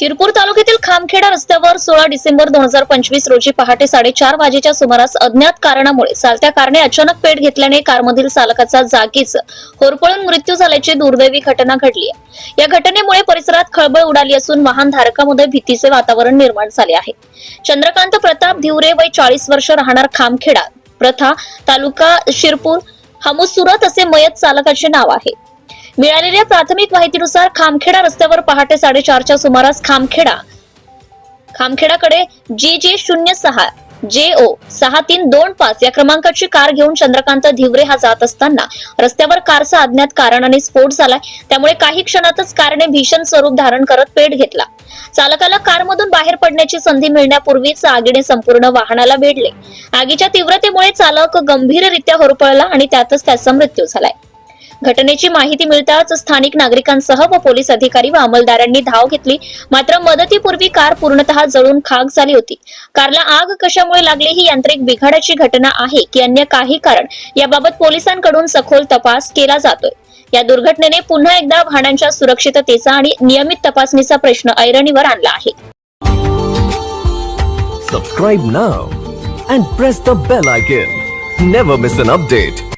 शिरपूर तालुक्यातील खामखेडा रस्त्यावर 16 डिसेंबर 2025 रोजी पहाटे 4:30 वाजेच्या सुमारास अज्ञात कारणामुळे चालत्या कारने अचानक पेट घेतल्याने कारमधील चालकाचा जागीच होरपळून मृत्यू झाल्याची दुर्दैवी घटना घडली आहे। या घटनेमुळे परिसरात खळबळ उडाली असून वाहनधारकांमध्ये भीतीचे वातावरण निर्माण झाले आहे। चंद्रकांत प्रताप धिवरे वय 40 वर्ष राहणार खामखेडा प्रथा तालुका शिरपूर हमूसुरत असे मयत चालकाचे नाव आहे। मिळालेल्या प्राथमिक माहितीनुसार खामखेडा रस्त्यावर पहाटे 4:30च्या सुमारास खामखेडाकडे GJ06 JO 6325 या क्रमांकाची कार घेऊन चंद्रकांत धिवरे हा जात असताना रस्त्यावर कारचा अज्ञात कारणाने स्फोट झालाय। त्यामुळे काही क्षणातच कारने भीषण स्वरूप धारण करत पेट घेतला। चालकाला कारमधून बाहेर पडण्याची संधी मिळण्यापूर्वीच आगीने संपूर्ण वाहनाला वेढले। आगीच्या तीव्रतेमुळे चालक गंभीररित्या होरपळला आणि त्यातच त्याचा मृत्यू झालाय। घटनेची माहिती मिळताच स्थानिक नागरिकांसह व पोलीस अधिकारी व अंमलदारांनी धाव घेतली, मात्र मदतीपूर्वी कार पूर्णतः जळून खाक झाली होती। कारला आग कशामुळे लागली ही यांत्रिक बिघाडाची घटना आहे की अन्य काही कारण याबाबत पोलिसांकडून सखोल तपास केला जातोय। या दुर्घटनेने पुन्हा एकदा वाहनांच्या सुरक्षिततेचा आणि नियमित तपासणीचा प्रश्न ऐरणीवर आणला आहे। Subscribe now and press the bell icon. Never miss an update.